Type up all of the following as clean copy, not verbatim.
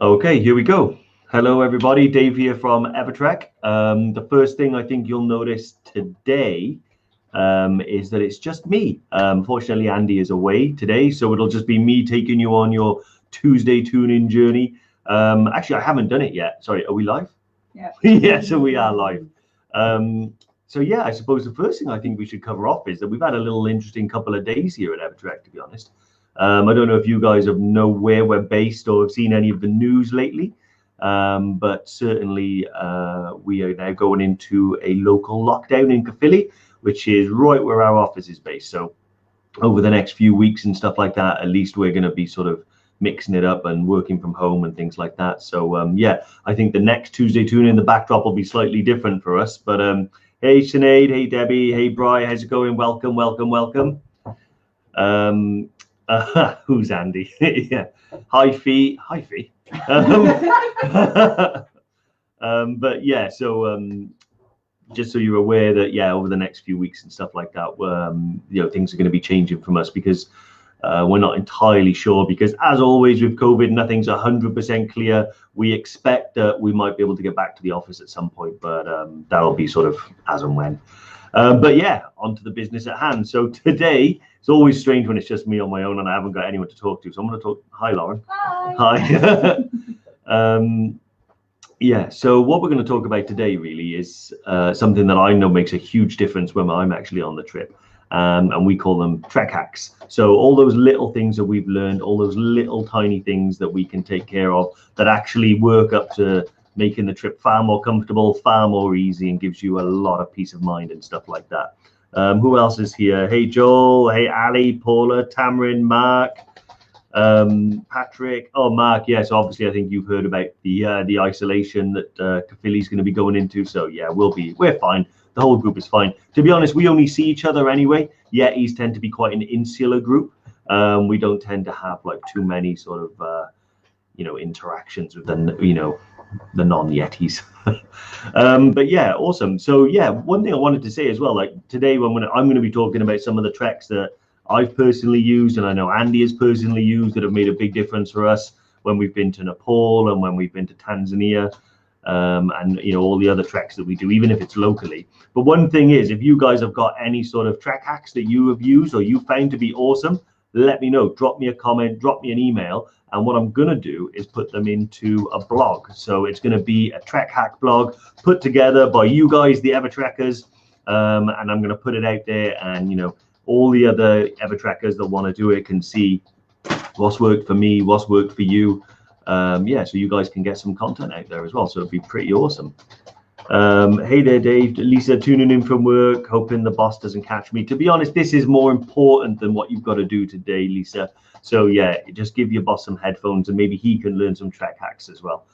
Okay, here we go. Hello, everybody. Dave here from EverTrek. The first thing I think you'll notice today is that it's just me. Fortunately, Andy is away today, so it'll just be me taking you on your Tuesday tune-in journey. Actually, I haven't done it yet. Sorry, are we live? Yeah. Yeah, so we are live. So yeah, I suppose the first thing I think we should cover off is that we've had a little interesting couple of days here at EverTrek, to be honest. I don't know if you guys know where we're based or have seen any of the news lately, but certainly we are now going into a local lockdown in Caerphilly, which is right where our office is based. So over the next few weeks and stuff like that, at least we're going to be sort of mixing it up and working from home and things like that. So yeah, I think the next Tuesday tune in the backdrop will be slightly different for us. But hey Sinead, hey Debbie, hey Bri, how's it going? Welcome, welcome, welcome. Who's Andy? Yeah. Hi Fee. Hi Fee. But yeah, so just so you're aware that yeah, over the next few weeks and stuff like that, things are going to be changing from us because we're not entirely sure. Because as always with COVID, nothing's 100% clear. We expect that we might be able to get back to the office at some point, but that'll be sort of as and when. But yeah, on to the business at hand. So today, it's always strange when it's just me on my own and I haven't got anyone to talk to. So I'm going to talk. Hi, Lauren. Hi. Hi. Yeah, so what we're going to talk about today really is something that I know makes a huge difference when I'm actually on the trip. And we call them trek hacks. So all those little things that we've learned, all those little tiny things that we can take care of that actually work up to making the trip far more comfortable, far more easy, and gives you a lot of peace of mind and stuff like that. Who else is here? Hey, Joel. Hey, Ali, Paula, Tamarin, Mark, Patrick. Oh, Mark. Yes, obviously, I think you've heard about the isolation that Caerphilly's going to be going into. So yeah, we're fine. The whole group is fine. To be honest, we only see each other anyway. Yetis tend to be quite an insular group. We don't tend to have like too many sort of interactions with the non-Yetis. But yeah, awesome. So yeah, one thing I wanted to say as well, like today I'm going to be talking about some of the treks that I've personally used, and I know Andy has personally used, that have made a big difference for us when we've been to Nepal and when we've been to Tanzania, and all the other treks that we do, even if it's locally. But one thing is, if you guys have got any sort of trek hacks that you have used or you found to be awesome, let me know. Drop me a comment, drop me an email, and what I'm going to do is put them into a blog. So it's going to be a trek hack blog put together by you guys, the EverTrekkers, and I'm going to put it out there, and all the other EverTrekkers that want to do it can see what's worked for me, what's worked for you. Yeah, so you guys can get some content out there as well. So it'd be pretty awesome. Hey there, Dave. Lisa, tuning in from work, hoping the boss doesn't catch me. To be honest, this is more important than what you've got to do today, Lisa. So yeah, just give your boss some headphones and maybe he can learn some trek hacks as well.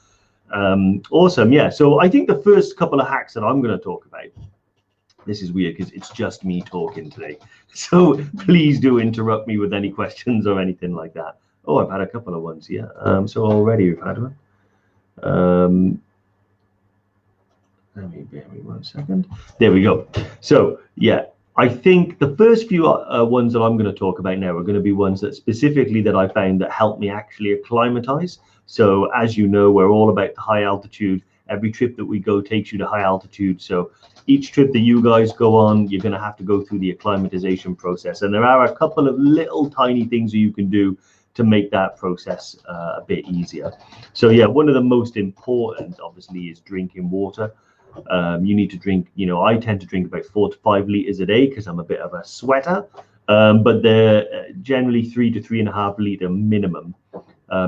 Awesome. Yeah, so I think the first couple of hacks that I'm going to talk about, this is weird because it's just me talking today. So please do interrupt me with any questions or anything like that. Oh, I've had a couple of ones here. So already we've had one. Let me bear me 1 second. There we go. So yeah, I think the first few ones that I'm going to talk about now are going to be ones that specifically that I found that helped me actually acclimatize. So as you know, we're all about the high altitude. Every trip that we go takes you to high altitude. So each trip that you guys go on, you're going to have to go through the acclimatization process. And there are a couple of little tiny things that you can do to make that process a bit easier. So yeah, one of the most important obviously is drinking water. You need to drink, I tend to drink about 4 to 5 liters a day because I'm a bit of a sweater, but they're generally 3 to 3.5 liter minimum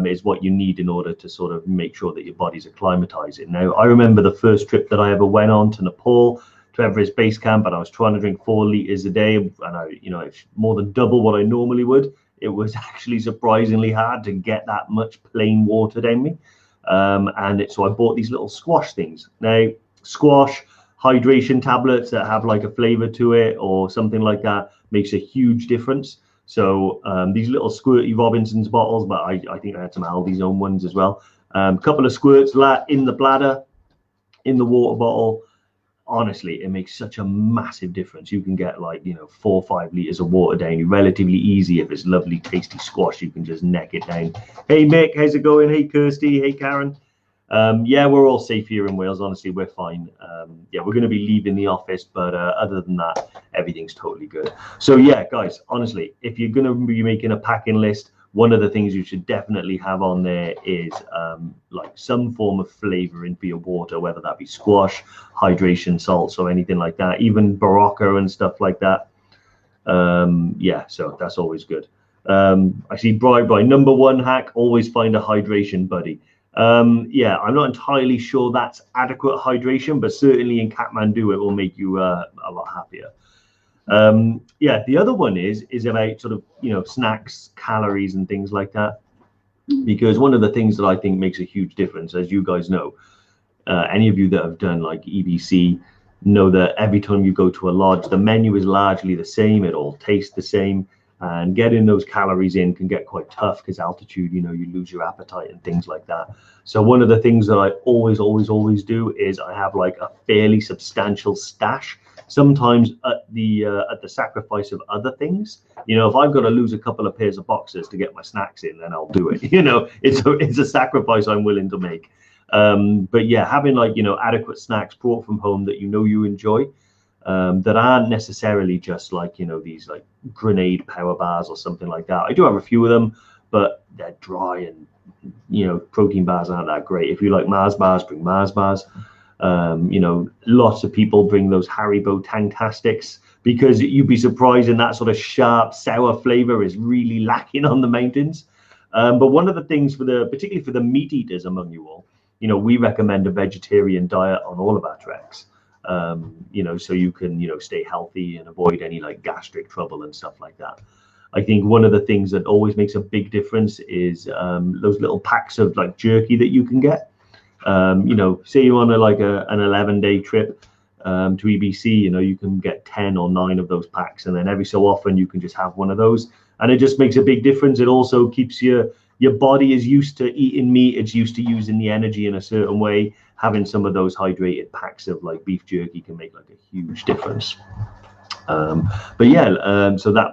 is what you need in order to sort of make sure that your body's acclimatizing. Now, I remember the first trip that I ever went on to Nepal, to Everest base camp, and I was trying to drink 4 liters a day, and it's more than double what I normally would. It was actually surprisingly hard to get that much plain water down me. So I bought these little squash things. Now, squash hydration tablets that have like a flavor to it or something like that makes a huge difference. So these little squirty Robinson's bottles, but I think I had some Aldi's own ones as well. A couple of squirts in the bladder, in the water bottle. honestly, it makes such a massive difference. You can get like, 4 or 5 liters of water down relatively easy. If it's lovely, tasty squash, you can just neck it down. Hey, Mick, how's it going? Hey, Kirsty. Hey, Karen. Yeah, we're all safe here in Wales. Honestly, we're fine. Yeah, we're going to be leaving the office, but other than that, everything's totally good. So yeah, guys, honestly, if you're going to be making a packing list, one of the things you should definitely have on there is like some form of flavoring for your water, whether that be squash, hydration salts, or anything like that, even Barocca and stuff like that. Yeah, so that's always good. I see Bright number one hack, always find a hydration buddy. Yeah, I'm not entirely sure that's adequate hydration, but certainly in Kathmandu, it will make you a lot happier. Yeah, the other one is about sort of, snacks, calories and things like that. Because one of the things that I think makes a huge difference, as you guys know, any of you that have done like EBC know that every time you go to a lodge, the menu is largely the same. It all tastes the same. And getting those calories in can get quite tough because altitude, you lose your appetite and things like that. So one of the things that I always do is I have like a fairly substantial stash, sometimes at the sacrifice of other things. If I've got to lose a couple of pairs of boxers to get my snacks in, then I'll do it. It's a sacrifice I'm willing to make. But yeah, having like, adequate snacks brought from home that you enjoy, that aren't necessarily just like, these like grenade power bars or something like that. I do have a few of them, but they're dry and, protein bars aren't that great. If you like Mars bars, bring Mars bars. Lots of people bring those Haribo Tantastics because you'd be surprised, and that sort of sharp, sour flavor is really lacking on the mountains. But one of the things particularly for the meat eaters among you all, we recommend a vegetarian diet on all of our treks. So you can, stay healthy and avoid any like gastric trouble and stuff like that. I think one of the things that always makes a big difference is those little packs of like jerky that you can get. Say you're on an 11-day trip to EBC, you can get 10 or 9 of those packs, and then every so often you can just have one of those, and it just makes a big difference. It also keeps your body is used to eating meat. It's used to using the energy in a certain way. Having some of those hydrated packs of like beef jerky can make like a huge difference. But yeah, so that,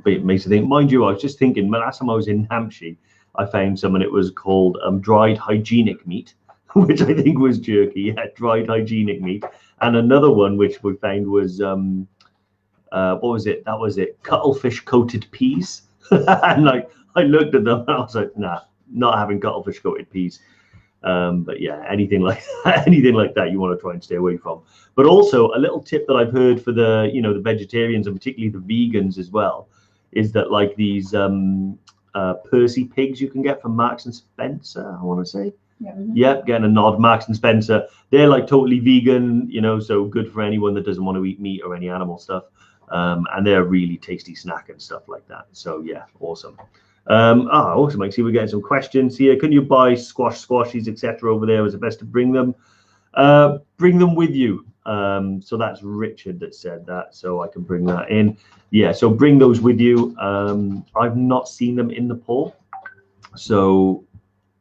it makes me think. Mind you, I was just thinking, last time I was in Hampshire, I found some and it was called dried hygienic meat, which I think was jerky. Yeah, dried hygienic meat. And another one which we found was, what was it? That was it, cuttlefish coated peas. And like, I looked at them and I was like, nah, not having cuttlefish coated peas. But yeah, anything like that, you want to try and stay away from. But also a little tip that I've heard for the, the vegetarians and particularly the vegans as well, is that like these Percy pigs you can get from Marks and Spencer, I want to say. Yeah. Yep, getting a nod. Marks and Spencer, they're like totally vegan, so good for anyone that doesn't want to eat meat or any animal stuff. And they're a really tasty snack and stuff like that. So yeah, awesome. Awesome. I see we're getting some questions here. Can you buy squashies, etc. over there? Is it best to bring them? Bring them with you. So that's Richard that said that, so I can bring that in. Yeah, so bring those with you. I've not seen them in Nepal, so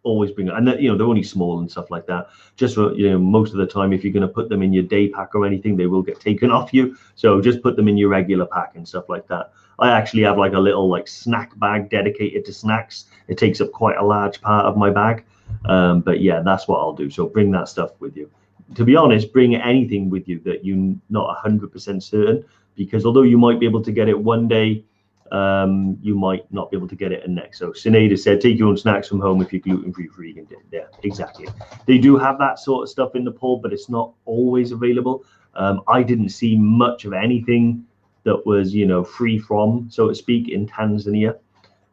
always bring them. And they're only small and stuff like that. Just for, most of the time, if you're going to put them in your day pack or anything, they will get taken off you. So just put them in your regular pack and stuff like that. I actually have like a little like snack bag dedicated to snacks. It takes up quite a large part of my bag. But yeah, that's what I'll do. So bring that stuff with you. To be honest, bring anything with you that you're not 100% certain, because although you might be able to get it one day, you might not be able to get it the next. So Sinead said, take your own snacks from home if you're gluten-free vegan. Yeah, exactly. They do have that sort of stuff in Nepal, but it's not always available. I didn't see much of anything that was, free from, so to speak, in Tanzania.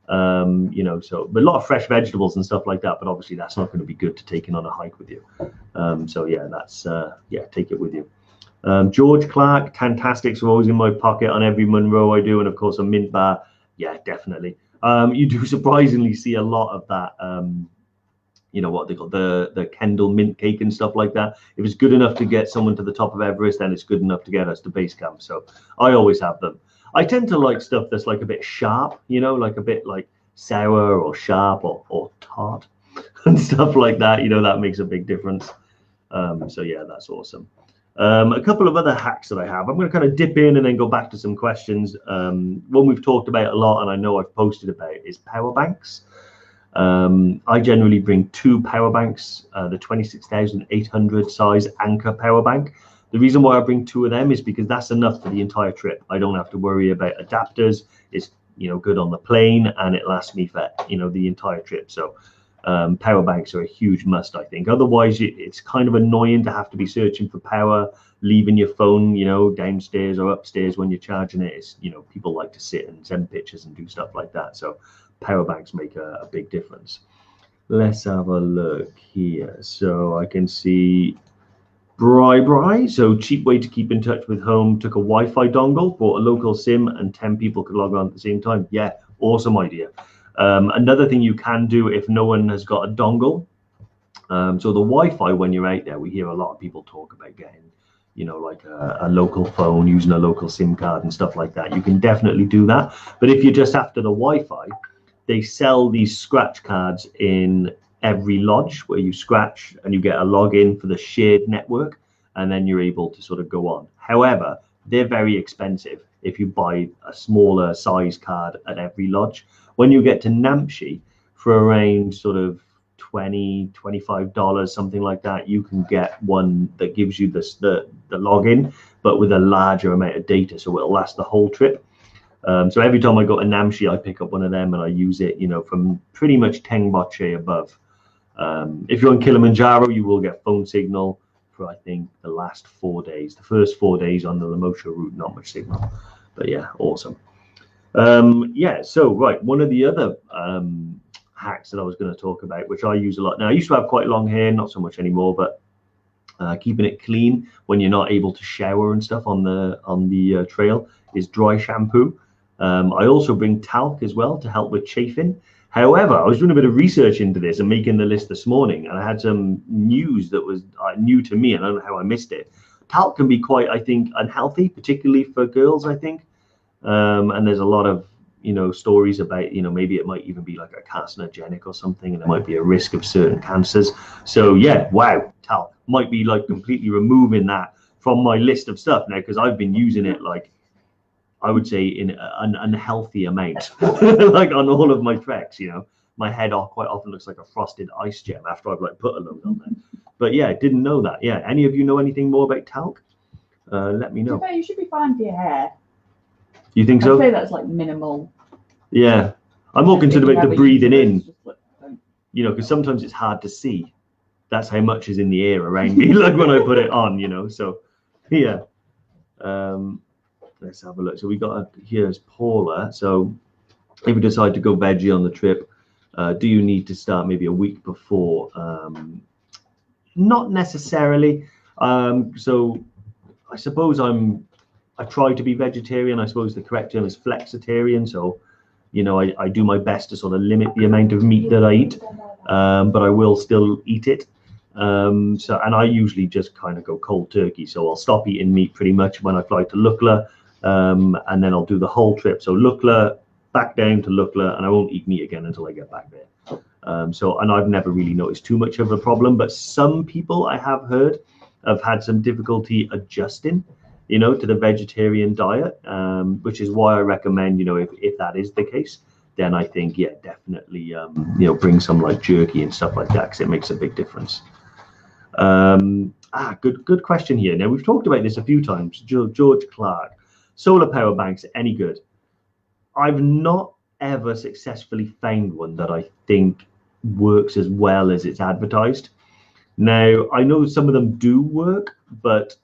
So but a lot of fresh vegetables and stuff like that, but obviously that's not going to be good to take in on a hike with you. So yeah, that's take it with you. George Clark, Tantastics are always in my pocket on every Monroe I do, and of course a mint bar. Yeah, definitely. You do surprisingly see a lot of that. What they call the Kendall mint cake and stuff like that. If it's good enough to get someone to the top of Everest, then it's good enough to get us to base camp. So I always have them. I tend to like stuff that's like a bit sharp, like a bit like sour or sharp or tart and stuff like that. That makes a big difference. So yeah, that's awesome. A couple of other hacks that I have. I'm going to kind of dip in and then go back to some questions. One we've talked about a lot, and I know I've posted about, is power banks. I generally bring 2 power banks, the 26,800 size Anchor power bank. The reason why I bring 2 of them is because that's enough for the entire trip. I don't have to worry about adapters. It's, you know, good on the plane, and it lasts me for, you know, the entire trip. So power banks are a huge must, I think. Otherwise, it's kind of annoying to have to be searching for power, leaving your phone, you know, downstairs or upstairs when you're charging it. It's, you know, people like to sit and send pictures and do stuff like that. So power banks make a big difference. Let's have a look here. So I can see Bri. So cheap way to keep in touch with home. Took a Wi-Fi dongle, bought a local SIM, and 10 people could log on at the same time. Yeah, awesome idea. Another thing you can do if no one has got a dongle. So the Wi-Fi, when you're out there, we hear a lot of people talk about getting, you know, like a local phone, using a local SIM card and stuff like that. You can definitely do that. But if you're just after the Wi-Fi, they sell these scratch cards in every lodge where you scratch and you get a login for the shared network, and then you're able to sort of go on. However, they're very expensive if you buy a smaller size card at every lodge. When you get to Namche, for around sort of $20-$25, something like that, you can get one that gives you the login, but with a larger amount of data, so it'll last the whole trip. So every time I go to Namche, I pick up one of them and I use it, you know, from pretty much Tengboche above. If you're on Kilimanjaro, you will get phone signal for, I think, the last 4 days. The first 4 days on the Lemosha route, not much signal. But yeah, awesome. Yeah, so right, one of the other hacks that I was going to talk about, which I use a lot now. I used to have quite long hair, not so much anymore, but keeping it clean when you're not able to shower and stuff on the trail is dry shampoo. I also bring talc as well to help with chafing. However, I was doing a bit of research into this and making the list this morning, and I had some news that was new to me, and I don't know how I missed it. Talc can be quite, I think, unhealthy, particularly for girls, I think. And there's a lot of, you know, stories about, you know, maybe it might even be like a carcinogenic or something, and there might be a risk of certain cancers. So yeah, wow, talc might be like completely removing that from my list of stuff now, because I've been using it, like, I would say, in an unhealthy amount, like on all of my treks. You know, my head quite often looks like a frosted ice gem after I've like put a load on there. But yeah, didn't know that. Yeah, any of you know anything more about talc? Let me know. You should be fine for your hair. You think so? I'd say that's like minimal. Yeah, I'm more concerned about the breathing in. You know, because sometimes it's hard to see. That's how much is in the air around me, like when I put it on. You know, so yeah. Let's have a look. So we got here's Paula. So if we decide to go veggie on the trip, do you need to start maybe a week before? Not necessarily. So I suppose I try to be vegetarian. I suppose the correct term is flexitarian. So, you know, I do my best to sort of limit the amount of meat that I eat, but I will still eat it. So, and I usually just kind of go cold turkey. So I'll stop eating meat pretty much when I fly to Lukla. And then I'll do the whole trip. So Lukla, back down to Lukla, and I won't eat meat again until I get back there. And I've never really noticed too much of a problem, but some people I have heard have had some difficulty adjusting, you know, to the vegetarian diet, which is why I recommend, you know, if that is the case, then I think, yeah, definitely, you know, bring some like jerky and stuff like that, because it makes a big difference. Good question here. Now, we've talked about this a few times. George Clark. Solar power banks, any good? I've not ever successfully found one that I think works as well as it's advertised. Now, I know some of them do work, but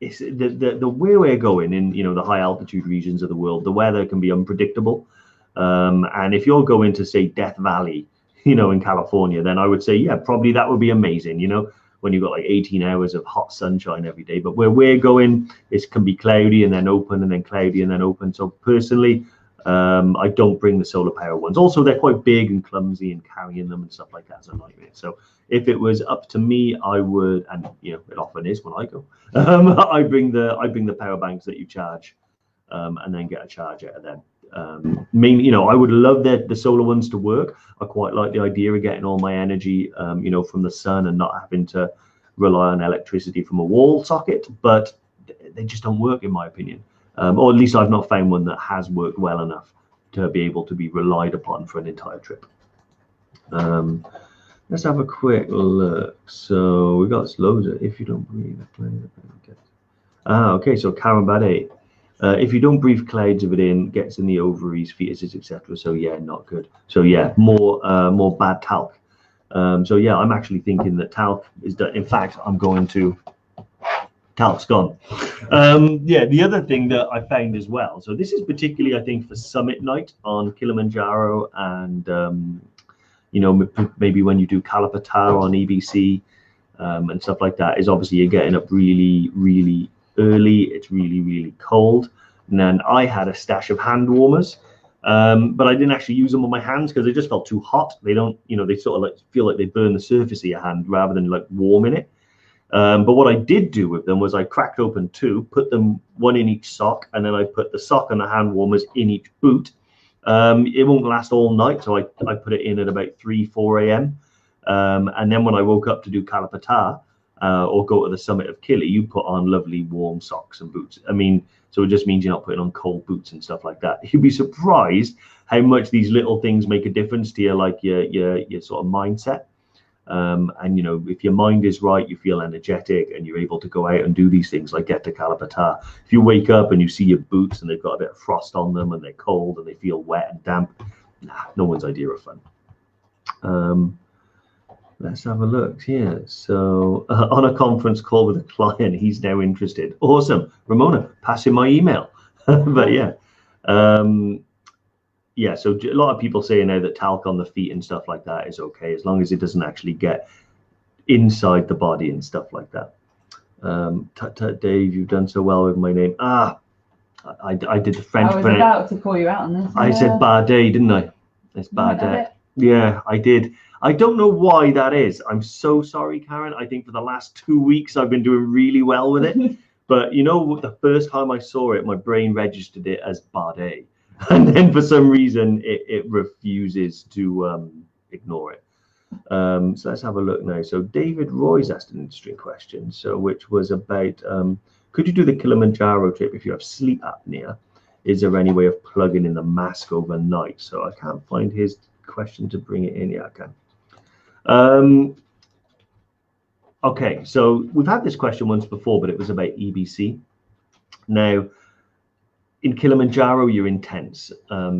it's the way we're going in, you know, the high altitude regions of the world, the weather can be unpredictable. And if you're going to, say, Death Valley, you know, in California, then I would say, yeah, probably that would be amazing, you know, when you've got like 18 hours of hot sunshine every day. But where we're going, it can be cloudy and then open and then cloudy and then open. So personally, I don't bring the solar power ones. Also, they're quite big and clumsy, and carrying them and stuff like that is a nightmare. So if it was up to me, I would, and you know, it often is when I go, I bring the power banks that you charge, and then get a charge out of them. Mainly, you know, I would love the solar ones to work. I quite like the idea of getting all my energy, you know, from the sun and not having to rely on electricity from a wall socket, but they just don't work in my opinion. Or at least I've not found one that has worked well enough to be able to be relied upon for an entire trip. Let's have a quick look. So we got loads of, if you don't breathe. Okay, so Karen Bade. If you don't breathe clouds of it in, gets in the ovaries, fetuses, etc. So yeah, not good. So yeah, more bad talc. So yeah, I'm actually thinking that talc is done. In fact, I'm going to talc's gone. Yeah, the other thing that I found as well. So this is particularly, I think, for summit night on Kilimanjaro, and you know, maybe when you do Kalapatar on EBC and stuff like that. Is obviously you're getting up really, really early. It's really, really cold. And then I had a stash of hand warmers, but I didn't actually use them on my hands because they just felt too hot. They don't, you know, they sort of like feel like they burn the surface of your hand rather than like warming it. But what I did do with them was I cracked open two, put them one in each sock, and then I put the sock and the hand warmers in each boot. It won't last all night, so I put it in at about 3-4 a.m. And then when I woke up to do Kalapatar or go to the summit of Kili, you put on lovely warm socks and boots. I mean, so it just means you're not putting on cold boots and stuff like that. You'd be surprised how much these little things make a difference to your sort of mindset. And you know, if your mind is right, you feel energetic and you're able to go out and do these things like get to Kalapatar. If you wake up and you see your boots and they've got a bit of frost on them and they're cold and they feel wet and damp, nah, no one's idea of fun. Let's have a look here. So on a conference call with a client, he's now interested. Awesome. Ramona, pass him my email. But yeah. Yeah, so a lot of people say now that talc on the feet and stuff like that is okay, as long as it doesn't actually get inside the body and stuff like that. Tut tut, Dave, you've done so well with my name. I did the French. I was about to call you out on this. I said Bardet, didn't I? It's Bardet. Yeah, I did. I don't know why that is. I'm so sorry, Karen. I think for the last 2 weeks I've been doing really well with it. But you know, the first time I saw it, my brain registered it as Bardet. And then for some reason it refuses to ignore it. So let's have a look now. So David Roy's asked an interesting question, so which was about could you do the Kilimanjaro trip if you have sleep apnea? Is there any way of plugging in the mask overnight? So I can't find his question to bring it in. Yeah, I can. Okay, so we've had this question once before, but it was about EBC. Now, in Kilimanjaro, you're intense.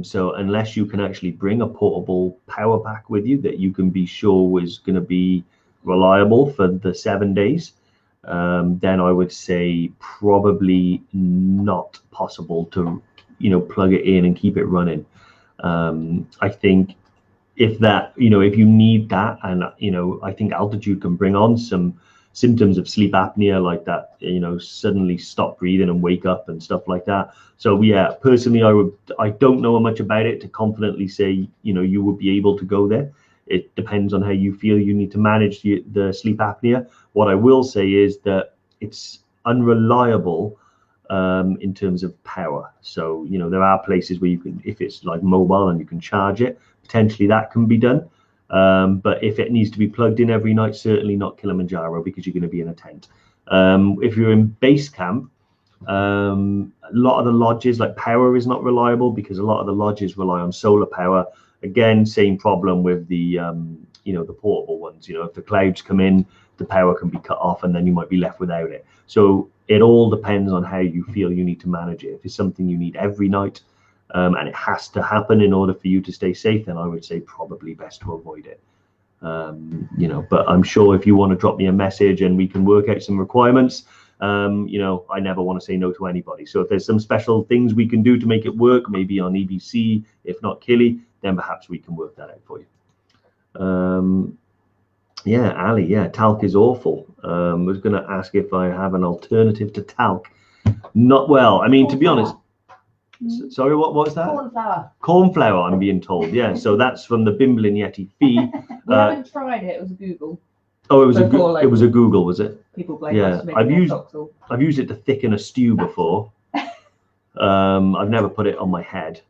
So unless you can actually bring a portable power pack with you that you can be sure is going to be reliable for the 7 days, then I would say probably not possible to, you know, plug it in and keep it running. I think if that, you know, if you need that, and, you know, I think altitude can bring on some symptoms of sleep apnea like that, you know, suddenly stop breathing and wake up and stuff like that. So yeah, personally, I don't know much about it to confidently say, you know, you would be able to go there. It depends on how you feel you need to manage the sleep apnea. What I will say is that it's unreliable in terms of power. So, you know, there are places where you can, if it's like mobile and you can charge it, potentially that can be done. But if it needs to be plugged in every night, certainly not Kilimanjaro, because you're going to be in a tent. If you're in base camp, a lot of the lodges, like power is not reliable because a lot of the lodges rely on solar power. Again, same problem with the, you know, the portable ones. You know, if the clouds come in, the power can be cut off and then you might be left without it. So it all depends on how you feel you need to manage it. If it's something you need every night, and it has to happen in order for you to stay safe, then I would say probably best to avoid it. You know, but I'm sure if you want to drop me a message and we can work out some requirements, you know, I never want to say no to anybody. So if there's some special things we can do to make it work, maybe on EBC, if not Kili, then perhaps we can work that out for you. Yeah, Ali, yeah, talc is awful. I was going to ask if I have an alternative to talc. Not well. I mean, to be honest, sorry, what was that? Cornflower. Cornflower, I'm being told. Yeah, so that's from the Bimblin Yeti Fee. We haven't tried it. It was a Google. Oh, it was it was a Google, was it? People blame us. Yeah, I've used it to thicken a stew before. I've never put it on my head.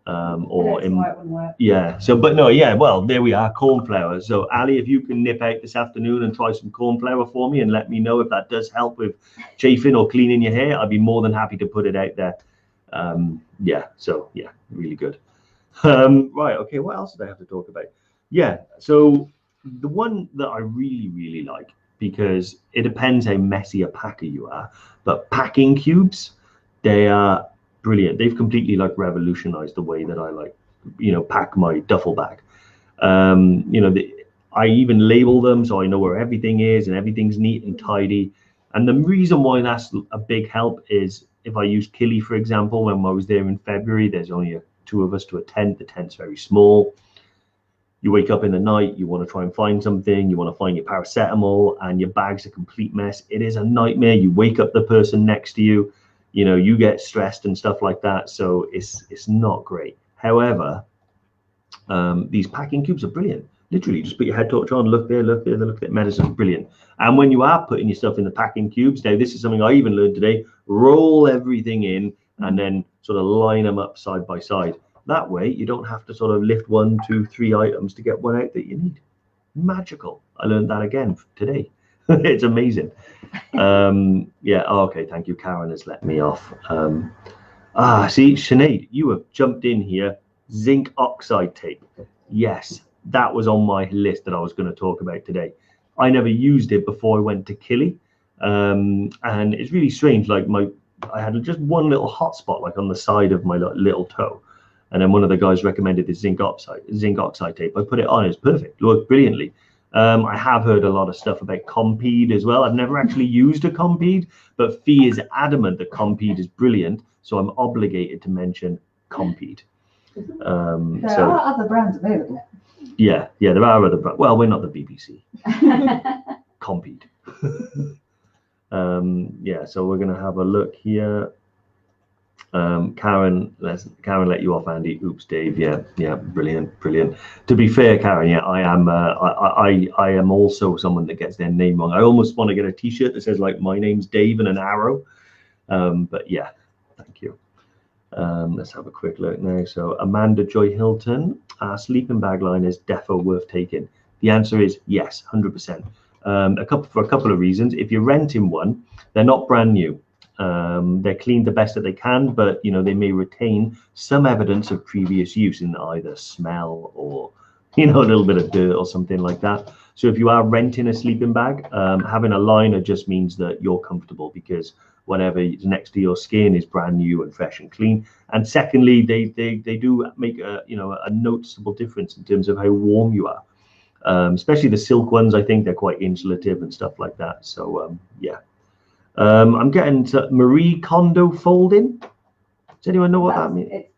or in White wouldn't work. yeah. So, but no, yeah. Well, there we are, cornflower. So, Ali, if you can nip out this afternoon and try some cornflower for me, and let me know if that does help with chafing or cleaning your hair, I'd be more than happy to put it out there. Yeah. So, yeah, really good. Right. Okay. What else did I have to talk about? Yeah. So, the one that I really like, because it depends how messy a packer you are, but packing cubes, they are brilliant. They've completely like revolutionized the way that I like, pack my duffel bag. I even label them so I know where everything is and everything's neat and tidy. And the reason why that's a big help is if I use Kili, for example, when I was there in February, there's only two of us to a tent. The tent's very small. You wake up in the night, you want to try and find something, you want to find your paracetamol, and your bag's a complete mess. It is a nightmare. You wake up the person next to you, you get stressed and stuff like that. So it's not great. However, these packing cubes are brilliant. Literally, just put your head torch on, look there, look at medicine, brilliant. And when you are putting your stuff in the packing cubes, now this is something I even learned today, roll everything in and then sort of line them up side by side. That way, you don't have to sort of lift 1, 2, 3 items to get one out that you need. Magical. I learned that again today. It's amazing. Yeah. Oh, okay. Thank you. Karen has let me off. See, Sinead, you have jumped in here. Zinc oxide tape. Yes, that was on my list that I was going to talk about today. I never used it before I went to Kili. And it's really strange. Like I had just one little hot spot like on the side of my little toe. And then one of the guys recommended this zinc oxide tape. I put it on, it's perfect, it worked brilliantly. I have heard a lot of stuff about Compeed as well. I've never actually used a Compeed, but Fee is adamant that Compeed is brilliant, so I'm obligated to mention Compeed. There are other brands available. Yeah, there are other brands. Well, we're not the BBC. Compeed. Yeah, so we're going to have a look here. Karen let you off, Andy. Oops, Dave. Yeah, brilliant. To be fair, Karen, yeah, I am. I am also someone that gets their name wrong. I almost want to get a T-shirt that says like my name's Dave and an arrow. But yeah, thank you. Let's have a quick look now. So Amanda Joy Hilton, our sleeping bag line is defo worth taking. The answer is yes, 100%. For a couple of reasons. If you're renting one, they're not brand new. They're cleaned the best that they can, but they may retain some evidence of previous use in either smell or a little bit of dirt or something like that. So if you are renting a sleeping bag, having a liner just means that you're comfortable, because whatever is next to your skin is brand new and fresh and clean. And secondly, they do make a noticeable difference in terms of how warm you are. Especially the silk ones, I think they're quite insulative and stuff like that. So yeah. I'm getting to Marie Kondo folding. Does anyone know what that means? It's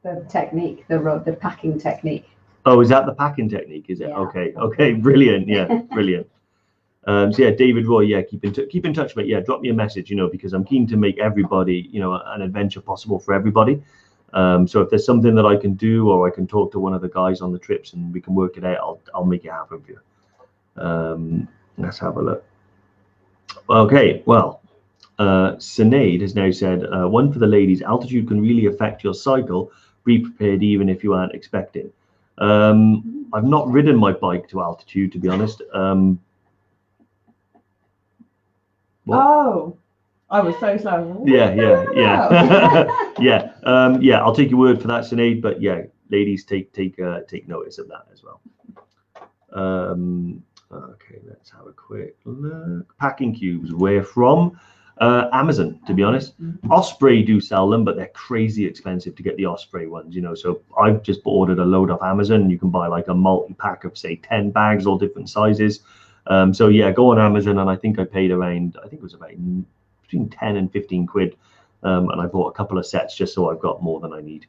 the technique, the packing technique. Oh, is that the packing technique? Is it? Yeah. Okay, brilliant. Yeah, brilliant. So yeah, David Roy, yeah, keep in touch, mate. Yeah, drop me a message, because I'm keen to make everybody, an adventure possible for everybody. So if there's something that I can do, or I can talk to one of the guys on the trips and we can work it out, I'll make it happen for you. Let's have a look. Okay, well, Sinead has now said, one for the ladies, altitude can really affect your cycle. Be prepared even if you aren't expecting. I've not ridden my bike to altitude, to be honest. Oh, I was so slow. Yeah. Yeah, I'll take your word for that, Sinead. But yeah, ladies, take notice of that as well. Okay, let's have a quick look. Packing cubes, where from? Amazon, to be honest. Osprey do sell them, but they're crazy expensive to get the Osprey ones, So I've just ordered a load off Amazon. You can buy like a multi-pack of say 10 bags, all different sizes. So yeah, go on Amazon, and I think I paid around, I think it was about between 10 and 15 quid. And I bought a couple of sets just so I've got more than I need.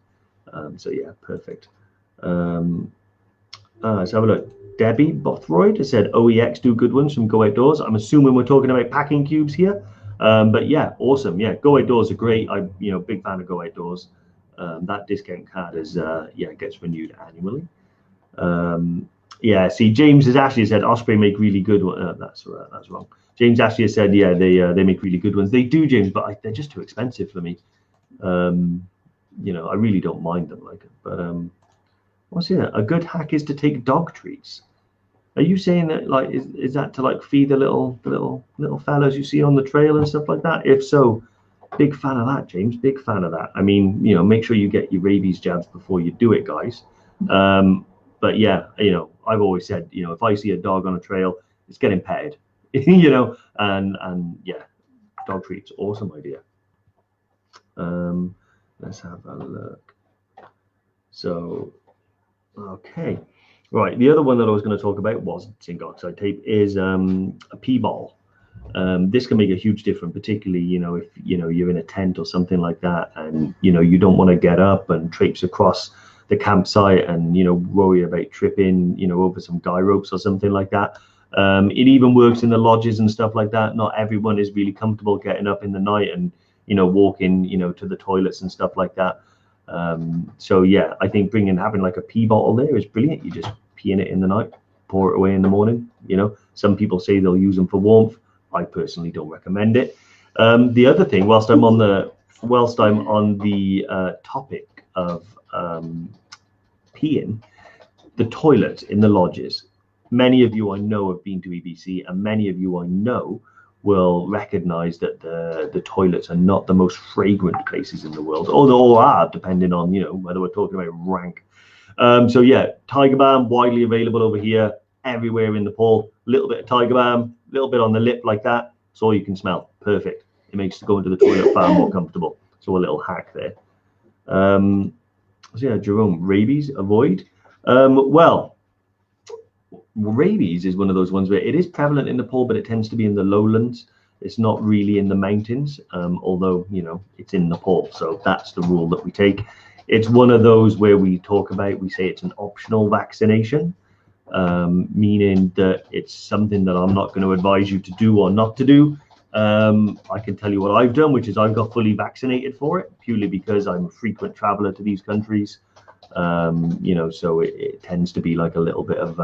So yeah, perfect. Let's have a look. Debbie Bothroyd has said OEX do good ones from Go Outdoors. I'm assuming we're talking about packing cubes here. But yeah, awesome. Yeah, Go Outdoors are great. I'm big fan of Go Outdoors. That discount card is gets renewed annually. Yeah, see, James has actually said Osprey make really good ones. That's wrong. James actually has said, yeah, they make really good ones. They do, James, but they're just too expensive for me. you know, I really don't mind them like it. But what's here? A good hack is to take dog treats. Are you saying that like is that to like feed the little fellas you see on the trail and stuff like that? If so, big fan of that, James. Big fan of that. I mean, you know, make sure you get your rabies jabs before you do it, guys. But yeah, you know, I've always said, you know, if I see a dog on a trail, it's getting petted, you know, and yeah, dog treats, awesome idea. Let's have a look. So, okay. Right, the other one that I was going to talk about was zinc oxide tape is a pea ball. This can make a huge difference, particularly, you know, if, you know, you're in a tent or something like that and, you know, you don't want to get up and traipse across the campsite and, you know, worry about tripping, you know, over some guy ropes or something like that. It even works in the lodges and stuff like that. Not everyone is really comfortable getting up in the night and, you know, walking, you know, to the toilets and stuff like that. So yeah, I think having like a pee bottle there is brilliant. You just pee in it in the night, pour it away in the morning. You know, some people say they'll use them for warmth. I personally don't recommend it. The other thing, whilst I'm on the topic of peeing, the toilets in the lodges. Many of you I know have been to EBC, and many of you I know will recognize that the toilets are not the most fragrant places in the world, or they all are, depending on, you know, whether we're talking about rank. So yeah, Tiger Balm widely available over here, everywhere in the pool. A little bit of Tiger Balm, a little bit on the lip like that. It's all you can smell. Perfect. It makes going to the toilet far more comfortable. So a little hack there. So yeah, Jerome, rabies, avoid. Well, rabies is one of those ones where it is prevalent in Nepal, but it tends to be in the lowlands. It's not really in the mountains, although, you know, it's in Nepal. So that's the rule that we take. It's one of those where we talk about, we say it's an optional vaccination, meaning that it's something that I'm not going to advise you to do or not to do. I can tell you what I've done, which is I've got fully vaccinated for it, purely because I'm a frequent traveler to these countries. You know, so it tends to be like a little bit of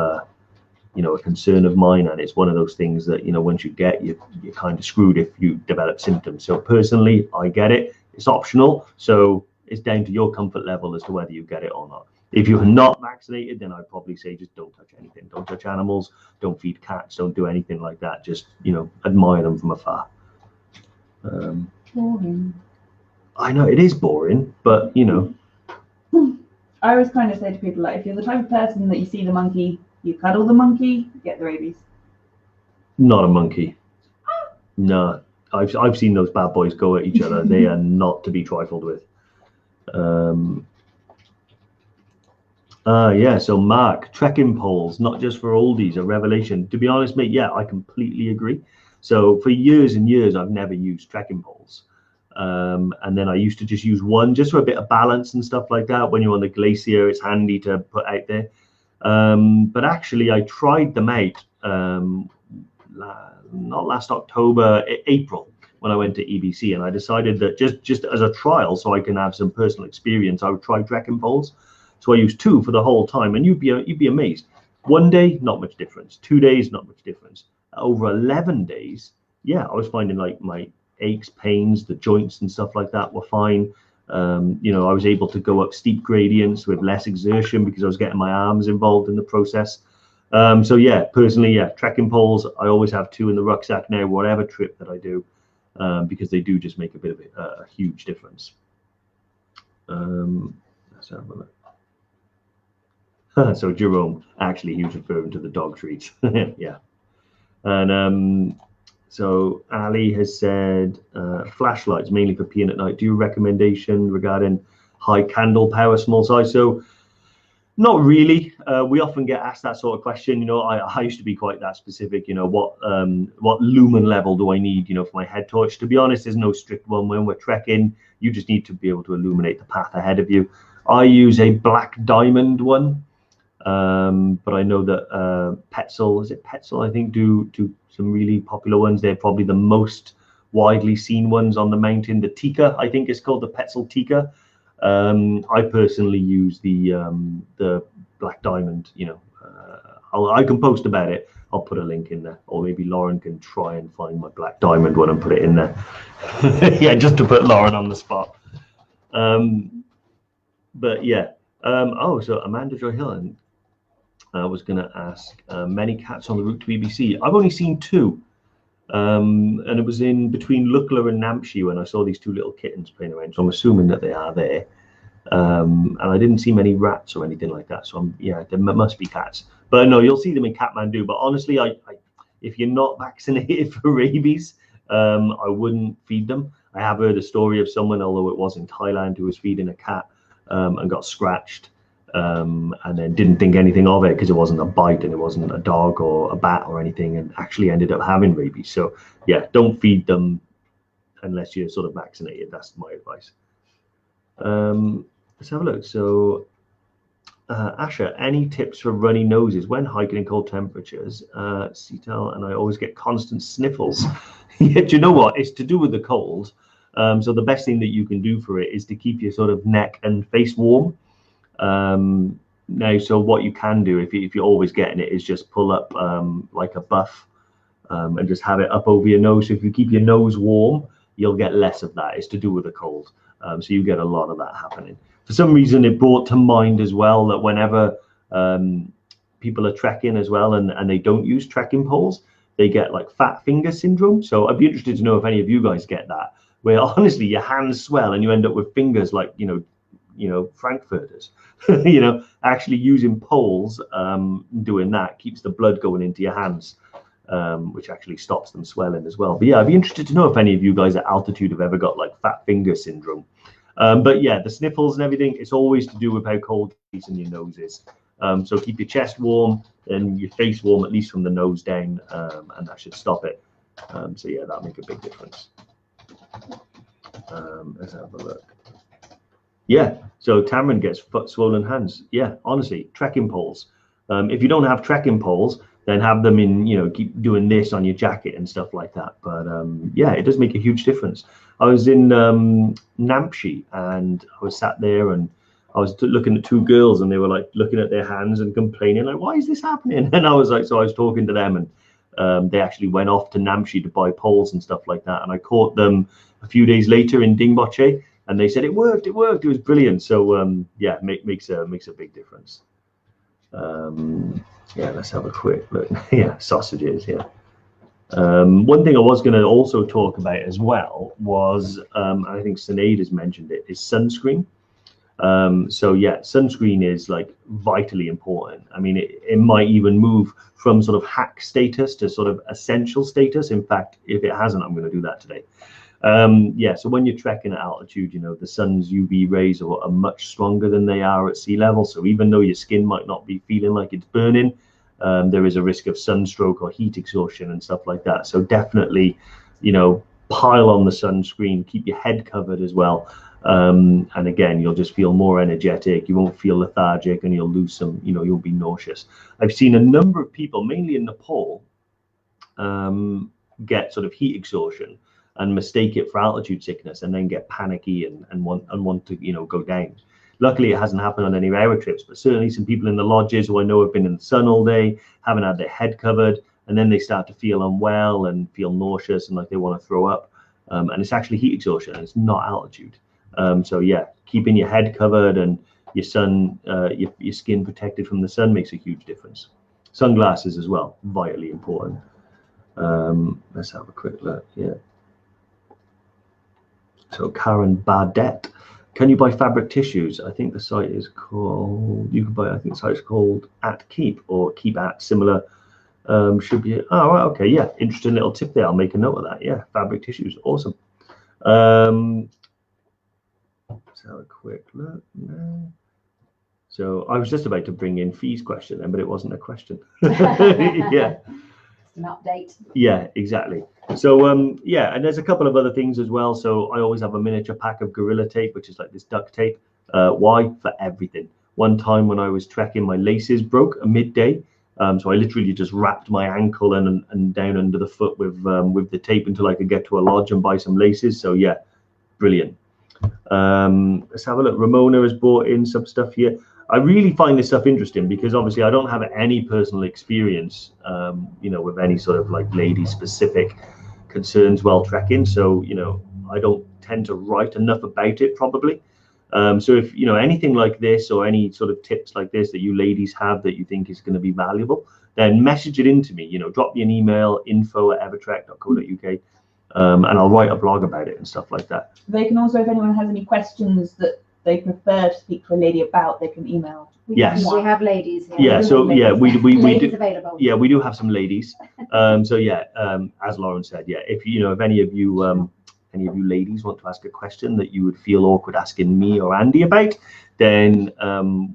you know, a concern of mine, and it's one of those things that, you know, once you get, you're kind of screwed if you develop symptoms. So personally, I get it. It's optional, so it's down to your comfort level as to whether you get it or not. If you're not vaccinated, then I'd probably say just don't touch anything. Don't touch animals. Don't feed cats. Don't do anything like that. Just, you know, admire them from afar. Boring. I know it is boring, but, you know. I always kind of say to people, like, if you're the type of person that you see the monkey, you cuddle the monkey, you get the rabies. Not a monkey. No, I've seen those bad boys go at each other. They are not to be trifled with. Yeah, so Mark, trekking poles, not just for oldies, a revelation. To be honest, mate, yeah, I completely agree. So for years and years, I've never used trekking poles. And then I used to just use one just for a bit of balance and stuff like that. When you're on the glacier, it's handy to put out there. But actually, I tried them out not last October, April, when I went to EBC, and I decided that just as a trial, so I can have some personal experience, I would try trekking poles. So I used 2 for the whole time, and you'd be amazed. 1 day, not much difference. 2 days, not much difference. Over 11 days, yeah, I was finding like my aches, pains, the joints and stuff like that were fine. You know, I was able to go up steep gradients with less exertion because I was getting my arms involved in the process. So yeah, personally, yeah, trekking poles, I always have 2 in the rucksack now, whatever trip that I do, because they do just make a bit of a huge difference. Let's have a look. So Jerome, actually, he was referring to the dog treats. Yeah. And so Ali has said, flashlights mainly for peeing at night. Do you recommendation regarding high candle power, small size? So not really. We often get asked that sort of question. You know, I used to be quite that specific. You know, what lumen level do I need, you know, for my head torch? To be honest, there's no strict one. When we're trekking, you just need to be able to illuminate the path ahead of you. I use a black diamond one. But I know that Petzl, is it Petzl, I think, do some really popular ones. They're probably the most widely seen ones on the mountain. The Tika, I think it's called the Petzl Tika. I personally use the black diamond. You know, I can post about it. I'll put a link in there, or maybe Lauren can try and find my black diamond one and put it in there. Yeah, just to put Lauren on the spot. But yeah. Oh, so Amanda Joy Hill, I was going to ask, many cats on the route to BBC. I've only seen 2. And it was in between Luckler and Nampshire when I saw these 2 little kittens playing around. So I'm assuming that they are there. And I didn't see many rats or anything like that. So there must be cats. But no, you'll see them in Kathmandu. But honestly, if you're not vaccinated for rabies, I wouldn't feed them. I have heard a story of someone, although it was in Thailand, who was feeding a cat and got scratched. And then didn't think anything of it because it wasn't a bite and it wasn't a dog or a bat or anything, and actually ended up having rabies. So yeah, don't feed them unless you're sort of vaccinated. That's my advice. Let's have a look. So Asha, any tips for runny noses when hiking in cold temperatures? Cetal and I always get constant sniffles. Yeah, do you know what? It's to do with the cold. So the best thing that you can do for it is to keep your sort of neck and face warm. Now, so what you can do if you're always getting it is just pull up like a buff and just have it up over your nose. So if you keep your nose warm, you'll get less of that. It's to do with the cold. So you get a lot of that happening. For some reason, it brought to mind as well that whenever people are trekking as well and they don't use trekking poles, they get like fat finger syndrome. So I'd be interested to know if any of you guys get that, where honestly your hands swell and you end up with fingers like, Frankfurters. Actually using poles, doing that keeps the blood going into your hands, which actually stops them swelling as well. But yeah, I'd be interested to know if any of you guys at altitude have ever got like fat finger syndrome. But yeah, the sniffles and everything, it's always to do with how cold your nose is. So keep your chest warm and your face warm, at least from the nose down, and that should stop it. So yeah, that'll make a big difference. Let's have a look. Yeah, so Tamron gets foot swollen hands. Yeah, honestly, trekking poles. If you don't have trekking poles, then have them in, keep doing this on your jacket and stuff like that. But yeah, it does make a huge difference. I was in Nampshire and I was sat there and I was looking at 2 girls and they were like looking at their hands and complaining like, why is this happening? And I was like, so I was talking to them and they actually went off to Nampshire to buy poles and stuff like that. And I caught them a few days later in Dingboche. And they said it worked. It was brilliant. So yeah, makes a big difference. Yeah, let's have a quick look. Yeah, sausages. Yeah. One thing I was going to also talk about as well was, I think Sinead has mentioned it, is sunscreen. So yeah, sunscreen is like vitally important. I mean, it might even move from sort of hack status to sort of essential status. In fact, if it hasn't, I'm going to do that today. Yeah, so when you're trekking at altitude, the sun's UV rays are much stronger than they are at sea level. So even though your skin might not be feeling like it's burning, there is a risk of sunstroke or heat exhaustion and stuff like that. So definitely, pile on the sunscreen, keep your head covered as well. And again, you'll just feel more energetic. You won't feel lethargic and you'll lose some, you'll be nauseous. I've seen a number of people, mainly in Nepal, get sort of heat exhaustion and mistake it for altitude sickness and then get panicky and want to go down. Luckily it hasn't happened on any of our trips, but certainly some people in the lodges who I know have been in the sun all day, haven't had their head covered, and then they start to feel unwell and feel nauseous and like they want to throw up, and it's actually heat exhaustion and it's not altitude. So yeah, keeping your head covered and your skin protected from the sun makes a huge difference. Sunglasses as well, vitally important. Let's have a quick look. Yeah. So Karen Bardet, can you buy fabric tissues? I think the site is called, I think the site is called at Keep or Keep at, similar. Should be, oh, right, okay, yeah, interesting little tip there. I'll make a note of that. Yeah, fabric tissues, awesome. Let's have a quick look now. So I was just about to bring in Fee's question then, but it wasn't a question. Yeah. An update. Yeah, exactly. So yeah, and there's a couple of other things as well. So I always have a miniature pack of Gorilla Tape, which is like this duct tape. Why? For everything. One time when I was trekking, my laces broke at midday. So I literally just wrapped my ankle and down under the foot with the tape until I could get to a lodge and buy some laces. So yeah, brilliant. Let's have a look. Ramona has brought in some stuff here. I really find this stuff interesting because obviously I don't have any personal experience, with any sort of like lady specific concerns while trekking. So, I don't tend to write enough about it probably. So if you know anything like this or any sort of tips like this that you ladies have that you think is going to be valuable, then message it into me. You know, drop me an email, info@evertrek.co.uk, and I'll write a blog about it and stuff like that. They can also, if anyone has any questions that they prefer to speak to a lady about, they can email. Yes. We have ladies here. Yeah, so yeah, we ladies do. available. Yeah, we do have some ladies. So yeah, as Lauren said, yeah, if you know, if any of you ladies want to ask a question that you would feel awkward asking me or Andy about, then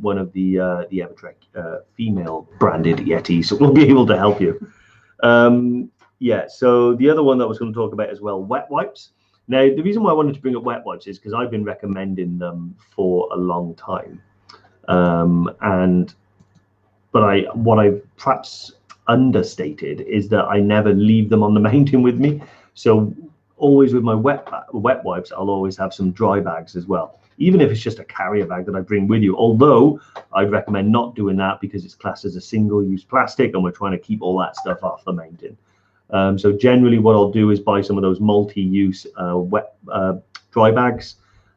one of the EverTrek female branded Yetis will be able to help you. Yeah, so the other one that I was going to talk about as well, wet wipes. Now, the reason why I wanted to bring up wet wipes is because I've been recommending them for a long time. But what I've perhaps understated is that I never leave them on the mountain with me. So always with my wet wipes, I'll always have some dry bags as well, even if it's just a carrier bag that I bring with you. Although I'd recommend not doing that because it's classed as a single-use plastic and we're trying to keep all that stuff off the mountain. So generally what I'll do is buy some of those multi-use wet dry bags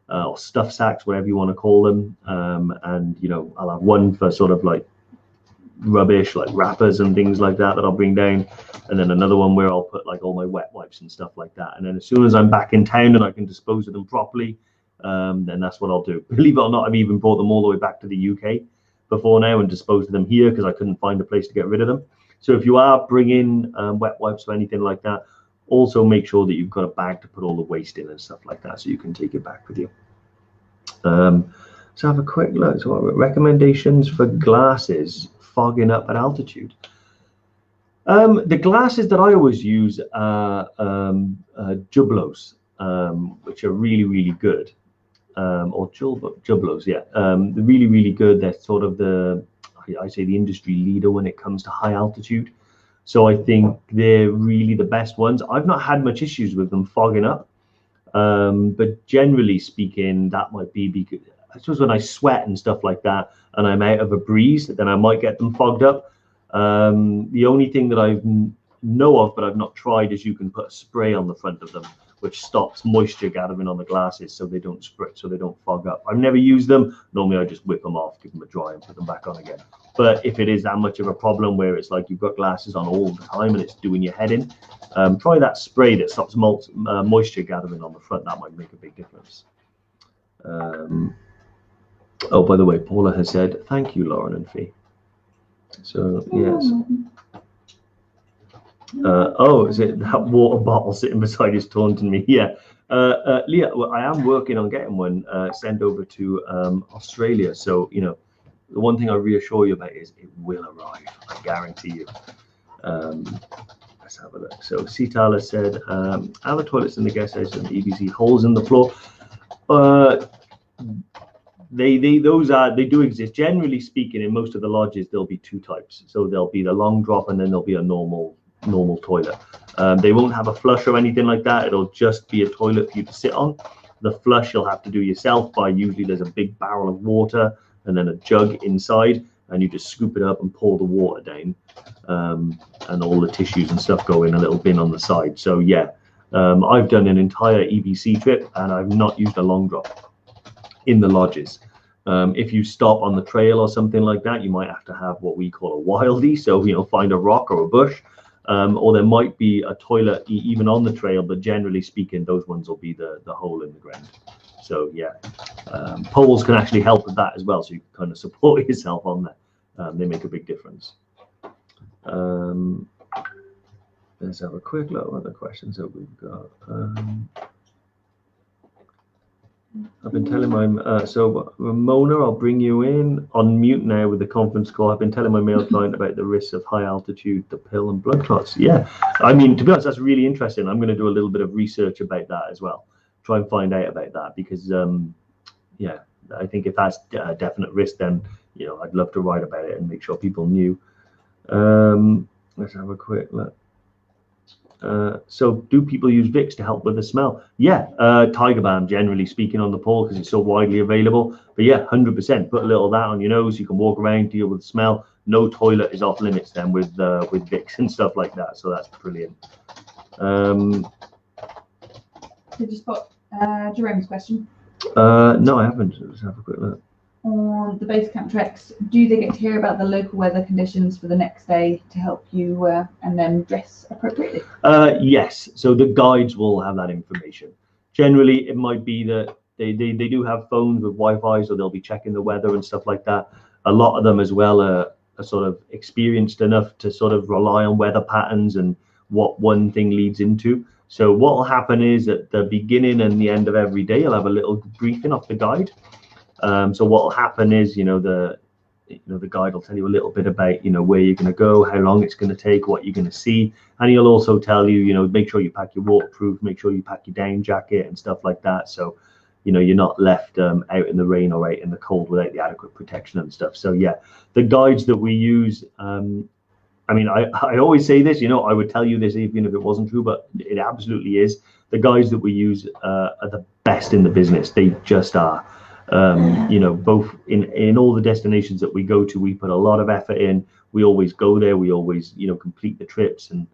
or stuff sacks, whatever you want to call them. And, you know, I'll have one for sort of like rubbish, like wrappers and things like that I'll bring down. And then another one where I'll put like all my wet wipes and stuff like that. And then as soon as I'm back in town and I can dispose of them properly, then that's what I'll do. Believe it or not, I've even brought them all the way back to the UK before now and disposed of them here because I couldn't find a place to get rid of them. So if you are bringing wet wipes or anything like that, also make sure that you've got a bag to put all the waste in and stuff like that so you can take it back with you. So have a quick look. So recommendations for glasses fogging up at altitude. The glasses that I always use are Jublos, which are really, really good. Or Jublos, yeah. They're really, really good. They're sort of I say the industry leader when it comes to high altitude. So I think they're really the best ones. I've not had much issues with them fogging up. But generally speaking, that might be because I suppose when I sweat and stuff like that and I'm out of a breeze, then I might get them fogged up. The only thing that I know of, but I've not tried, is you can put a spray on the front of them, which stops moisture gathering on the glasses so they don't spritz, so they don't fog up. I've never used them. Normally I just whip them off, give them a dry and put them back on again. But if it is that much of a problem where it's like you've got glasses on all the time and it's doing your head in, try that spray that stops moisture gathering on the front. That might make a big difference. Oh, by the way, Paula has said, thank you, Lauren and Fee. So, yes. Oh, is it that water bottle sitting beside is taunting me? Yeah. Leah, well, I am working on getting one sent over to Australia. So, you know, the one thing I reassure you about is it will arrive. I guarantee you. Let's have a look. So, Sital has said, are the toilets in the guest house and the EBC holes in the floor? They do exist. Generally speaking, in most of the lodges, there'll be two types. So there'll be the long drop and then there'll be a normal toilet. They won't have a flush or anything like that. It'll just be a toilet for you to sit on. The flush you'll have to do yourself by usually there's a big barrel of water and then a jug inside, and you just scoop it up and pour the water down, and all the tissues and stuff go in a little bin on the side. So yeah, I've done an entire EBC trip and I've not used a long drop in the lodges. If you stop on the trail or something like that, you might have to have what we call a wildie. So, you know, find a rock or a bush, or there might be a toilet even on the trail, but generally speaking, those ones will be the hole in the ground. So yeah, poles can actually help with that as well. So you can kind of support yourself on that. They make a big difference. Let's have a quick look at the questions that we've got. I've been telling my, so Ramona, I'll bring you in on mute now with the conference call. I've been telling my male client about the risks of high altitude, the pill and blood clots. Yeah, I mean, to be honest, that's really interesting. I'm going to do a little bit of research about that as well. Try and find out about that because, yeah, I think if that's a definite risk, then, you know, I'd love to write about it and make sure people knew. Let's have a quick look. So do people use Vicks to help with the smell? Yeah, Tiger Balm, generally speaking, on the pole because it's so widely available. But yeah, 100%. Put a little of that on your nose. You can walk around, deal with the smell. No toilet is off limits then with Vicks and stuff like that. So that's brilliant. So just put Jerome's question. No, I haven't. Let's have a quick look. On the base camp treks, do they get to hear about the local weather conditions for the next day to help you and then dress appropriately? Yes, so the guides will have that information. Generally, it might be that they do have phones with Wi-Fi, so they'll be checking the weather and stuff like that. A lot of them as well are sort of experienced enough to sort of rely on weather patterns and what one thing leads into. So what will happen is at the beginning and the end of every day, you'll have a little briefing off the guide. So what will happen is, the guide will tell you a little bit about, where you're going to go, how long it's going to take, what you're going to see, and he'll also tell you, make sure you pack your waterproof, make sure you pack your down jacket and stuff like that. So, you're not left out in the rain or out in the cold without the adequate protection and stuff. So yeah, the guides that we use. I mean, I always say this, I would tell you this even if it wasn't true, but it absolutely is. The guides that we use are the best in the business. They just are. Both in all the destinations that we go to, we put a lot of effort in. We always go there. We always, complete the trips, and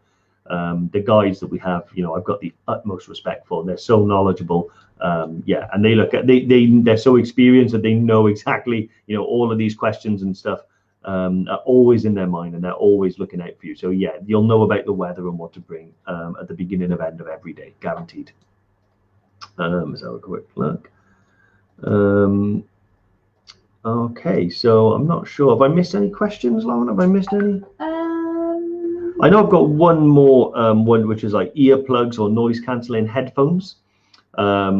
the guides that we have, I've got the utmost respect for. They're so knowledgeable. And they're so experienced that they know exactly, all of these questions and stuff are always in their mind, and they're always looking out for you. So yeah, you'll know about the weather and what to bring at the beginning and end of every day, guaranteed. Let's have a quick look. Okay, so I'm not sure. Have I missed any questions, Lauren? Have I missed any? I know I've got one more one, which is like earplugs or noise cancelling headphones,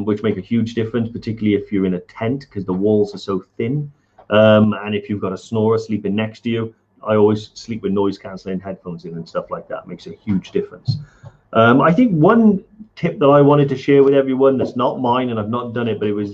which make a huge difference, particularly if you're in a tent because the walls are so thin. And if you've got a snorer sleeping next to you, I always sleep with noise cancelling headphones in and stuff like that. It makes a huge difference. I think one tip that I wanted to share with everyone that's not mine, and I've not done it, but it was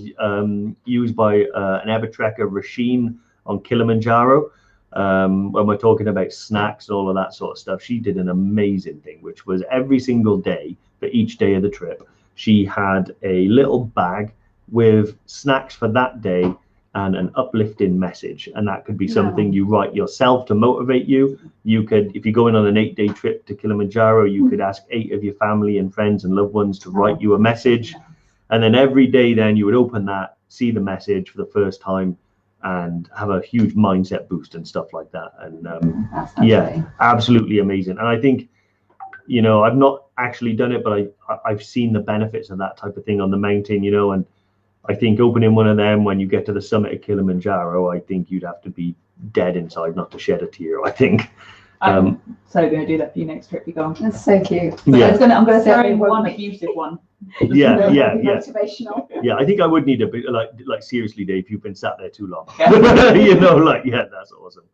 used by an EverTrekker, Rasheen, on Kilimanjaro. When we're talking about snacks and all of that sort of stuff, she did an amazing thing, which was every single day for each day of the trip, she had a little bag with snacks for that day and an uplifting message. And that could be something you write yourself to motivate you. You could, if you're going on an 8-day trip to Kilimanjaro, you could ask 8 of your family and friends and loved ones to write you a message. And then every day then you would open that, see the message for the first time, and have a huge mindset boost and stuff like that. And yeah, absolutely amazing. And I think, I've not actually done it, but I've seen the benefits of that type of thing on the mountain, and I think opening one of them when you get to the summit of Kilimanjaro, I think you'd have to be dead inside not to shed a tear, I think. I'm so going to do that for your next trip you go on. That's so cute. So yeah. I'm going to throw in one abusive one. Yeah. Motivational. Yeah, I think I would need a bit, like seriously, Dave, you've been sat there too long. Yeah. That's awesome.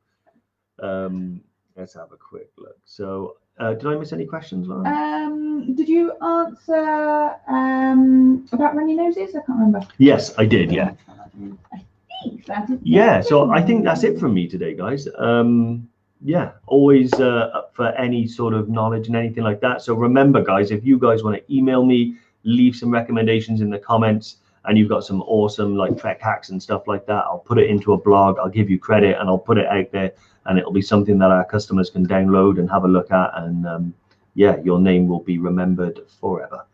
Let's have a quick look. So, did I miss any questions, Lauren? Did you answer about runny noses? I can't remember. Yes, I did. Yeah. I think that is. Yeah. So I think that's it from me today, guys. Yeah, always up for any sort of knowledge and anything like that. So remember, guys, if you guys want to email me, leave some recommendations in the comments, and you've got some awesome like trek hacks and stuff like that, I'll put it into a blog, I'll give you credit, and I'll put it out there, and it'll be something that our customers can download and have a look at, and yeah, your name will be remembered forever.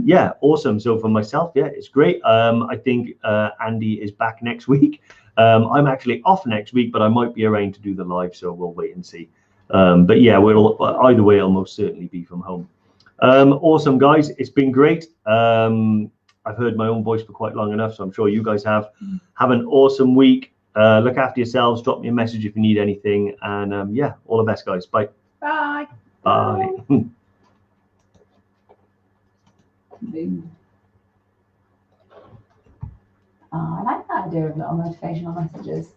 Yeah, awesome. So for myself, yeah, it's great. I think Andy is back next week. I'm actually off next week, but I might be around to do the live, so we'll wait and see. But yeah, either way, it'll most certainly be from home. Awesome, guys. It's been great. I've heard my own voice for quite long enough, so I'm sure you guys have. Have an awesome week. Look after yourselves. Drop me a message if you need anything. And yeah, all the best, guys. Bye. Bye. Bye. I like that idea of little motivational messages.